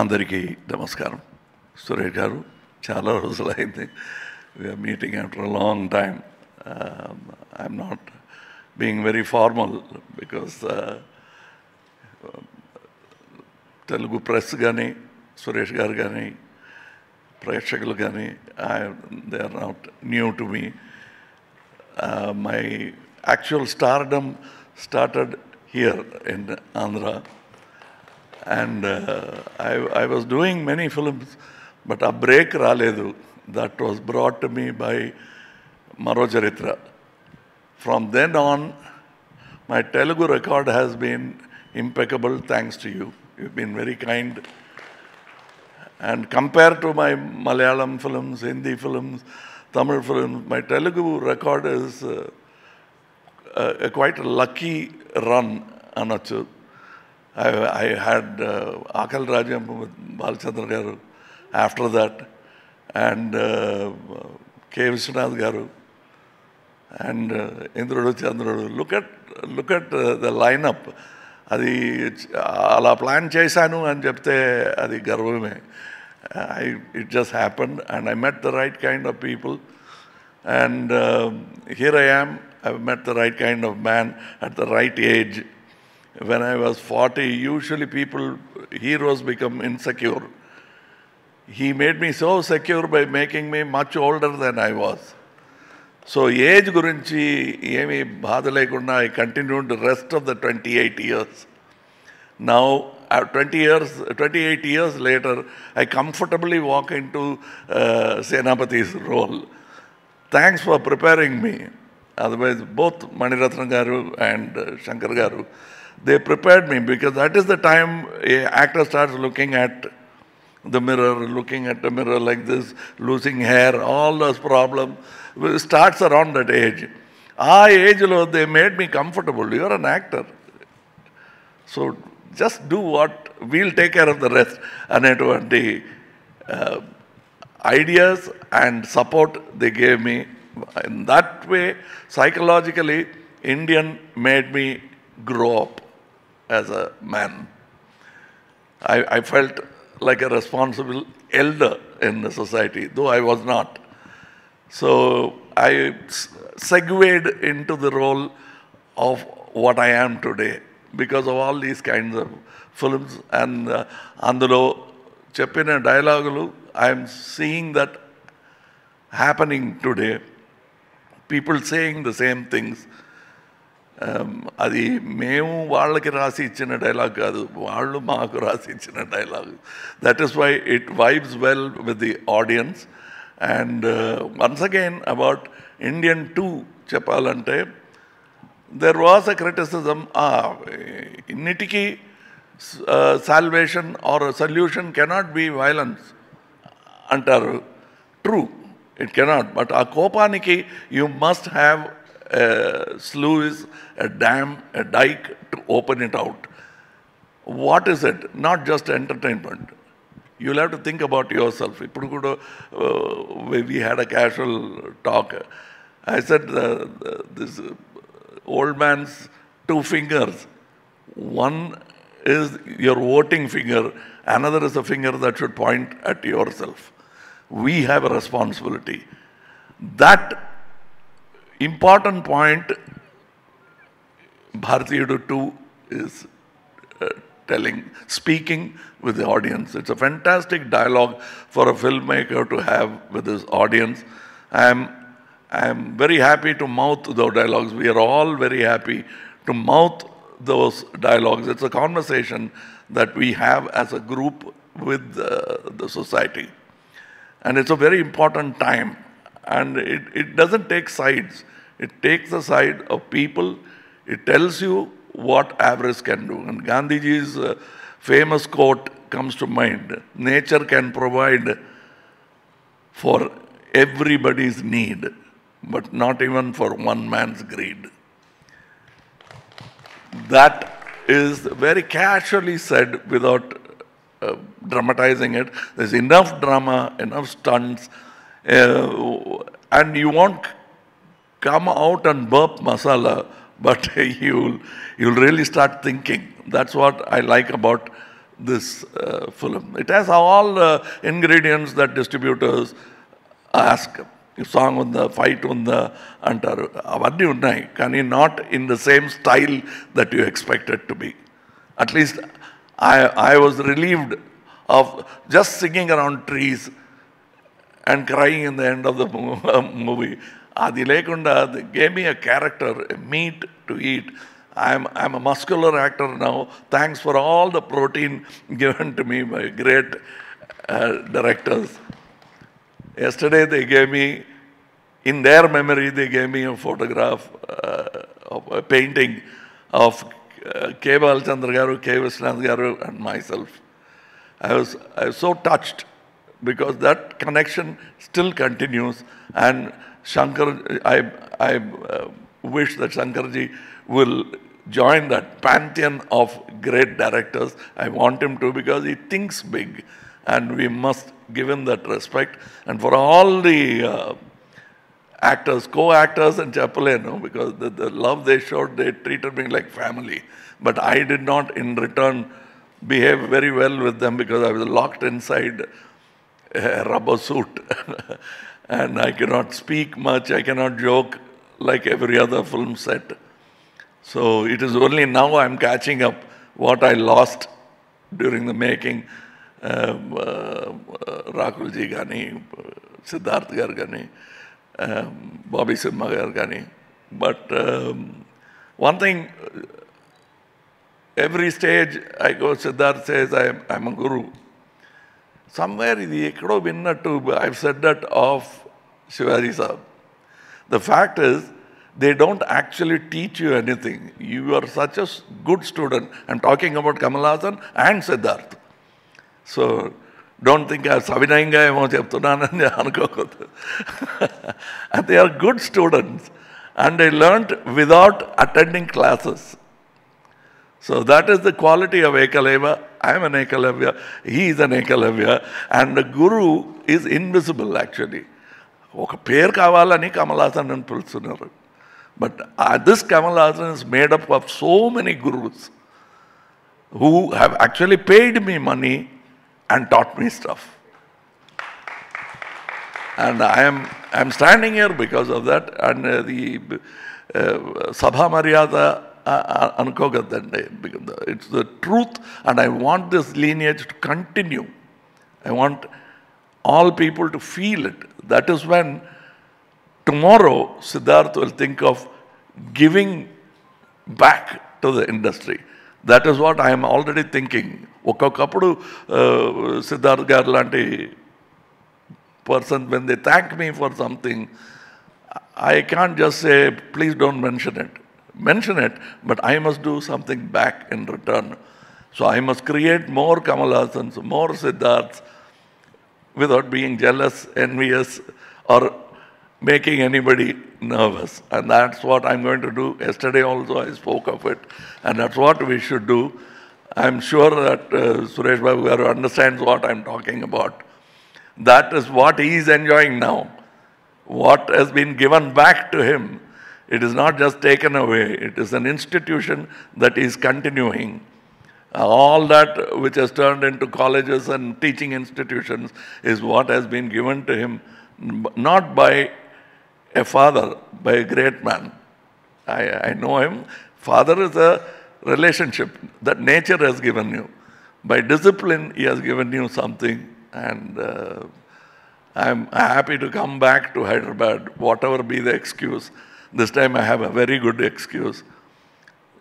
అందరికీ నమస్కారం. సురేష్ గారు, చాలా రోజులైంది. We are meeting after a long time. I'm not being very formal because Telugu press gani, Suresh garu gani, ప్రేక్షకులు కానీ they are not new to me. My actual stardom started here in Andhra. And I was doing many films, but a break raledu. That was brought to me by Maro Charitra. From then on, my Telugu record has been impeccable thanks to you. You've been very kind. And compared to my Malayalam films, Hindi films, Tamil films, my Telugu record is quite a lucky run, Anachu. I had Akal Rajam with Balchandra Garu after that, and K. Vishwanath Garu, and Indrudu Chandrudu. Look at the lineup. Adi ala plan chesanu and chepte adi garvame. It just happened, and I met the right kind of people, and here I am. I've met the right kind of man at the right age. When I was 40, usually heroes become insecure. He made me so secure by making me much older than I was. So age gurinchi emi baadha lekunda I continued the rest of the 28 years. Now, 28 years later, I comfortably walk into Senapati's role. Thanks for preparing me. Otherwise, both Maniratnam Garu and Shankar Garu, they prepared me, because that is the time an actor starts looking at the mirror like this, losing hair, all those problems. It starts around that age. Age lo, they made me comfortable. You're an actor. So just do what, we'll take care of the rest. Anetvanti ideas and support they gave me. In that way, psychologically, Indian made me grow up as a man. I felt like a responsible elder in the society, though I was not. So I segued into the role of what I am today because of all these kinds of films. And అందులో చెప్పిన డైలాగులు, I am seeing that happening today. People saying the same things. అది మేము వాళ్ళకి రాసి ఇచ్చిన dialogue కాదు, వాళ్ళు మాకు రాసి ఇచ్చిన dialogue. That is why it vibes well with the audience. And once again about Indian 2 చెప్పాలంటే, దెర్ వాస్ అ క్రిటిసిజం, ఇన్నిటికీ salvation or solution cannot be violence అంటారు. True, it cannot. బట్ ఆ కోపానికి you must have a sluice, a dam, a dike to open it out. What is it? Not just entertainment. You'll have to think about yourself. We had a casual talk. I said, this old man's 2 fingers. One is your voting finger. Another is a finger that should point at yourself. We have a responsibility. That important point, Bharateeyudu 2 is speaking with the audience. It's a fantastic dialogue for a filmmaker to have with his audience. I am very happy to mouth those dialogues. We are all very happy to mouth those dialogues. It's a conversation that we have as a group with the society. And it's a very important time. And it doesn't take sides. It takes the side of people. It tells you what avarice can do. And Gandhiji's famous quote comes to mind: nature can provide for everybody's need, but not even for one man's greed. That is very casually said without dramatizing it. There's enough drama, enough stunts, and you won't come out and burp masala, but you'll really start thinking. That's what I like about this film. It has all the ingredients that distributors ask. Song unda, fight unda antaru. Avanni unnai, kani not in the same style that you expect it to be. At least I was relieved of just singing around trees and crying in the end of the movie. Adi lekunda, they gave me a character, a meat to eat. I'm a muscular actor now. Thanks for all the protein given to me by great directors. Yesterday they gave me, in their memory, they gave me a photograph of a painting of Kamal Garu, K. Viswanath Garu and myself. I was so touched because that connection still continues, and Shankar, I wish that Shankarji will join that pantheon of great directors. I want him to, because he thinks big, and we must give him that respect. And for all the actors, co-actors and Chapaleno, because the love they showed, they treated me like family. But I did not in return behave very well with them because I was locked inside a rubber suit. And I cannot speak much, I cannot joke like every other film set. So it is only now I'm catching up what I lost during the making. Rakulji Gani, Siddharth Gar Gani, Bobby Simha Gar Gani. But one thing, every stage I go, Siddharth says, I'm a guru. Somewhere I've said that of Shivaji Sahib. The fact is, they don't actually teach you anything. You are such a good student. I'm talking about Kamal Hassan and Siddharth. So don't think I'm Savinayinga and they are good students. And they learnt without attending classes. So that is the quality of Ekalavya. I am an Ekalavya. He is an Ekalavya. And the guru is invisible actually. But this Kamal Hassan is made up of so many gurus who have actually paid me money and taught me stuff. And I'm standing here because of that. And the Sabha Maryada, it's the truth, and I want this lineage to continue. I want all people to feel it. That is when tomorrow Siddharth will think of giving back to the industry. That is what I am already thinking. Siddharth Garlanti person, when they thank me for something, I can't just say, please don't mention it. Mention it, but I must do something back in return. So I must create more Kamal Hassans, more Siddharths, without being jealous, envious, or making anybody nervous. And that's what I'm going to do. Yesterday also I spoke of it. And that's what we should do. I'm sure that Suresh Babu Garu understands what I'm talking about. That is what he is enjoying now. What has been given back to him, it is not just taken away. It is an institution that is continuing. All that which has turned into colleges and teaching institutions is what has been given to him, not by a father, by a great man. I know him. Father is a relationship that nature has given you. By discipline, he has given you something. And I'm happy to come back to Hyderabad, whatever be the excuse. This time I have a very good excuse.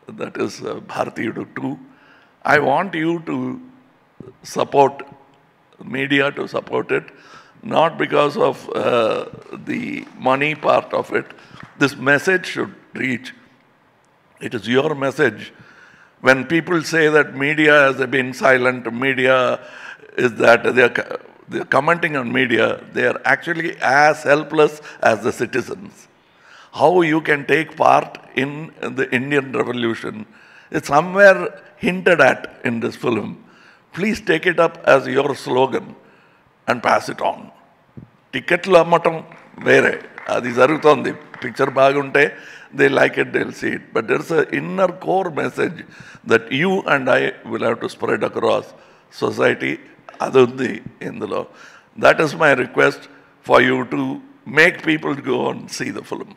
That is Bharateeyudu 2. I want you to support media, to support it, not because of the money part of it. This message should reach. It is your message. When people say that media has been silent, media is that they're commenting on media, they are actually as helpless as the citizens. How you can take part in the Indian Revolution is somewhere hinted at in this film. Please take it up as your slogan and pass it on. Ticketlu ammatam vere, adi jarugutondi. Picture bagunte they like it, they'll see it. But there's an inner core message that you and I will have to spread across society, adundi in the law. That is my request for you to make people go and see the film.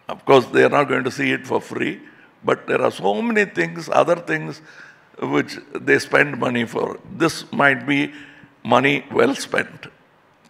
Of course, they are not going to see it for free, but there are so many things, other things, which they spend money for. This might be money well spent.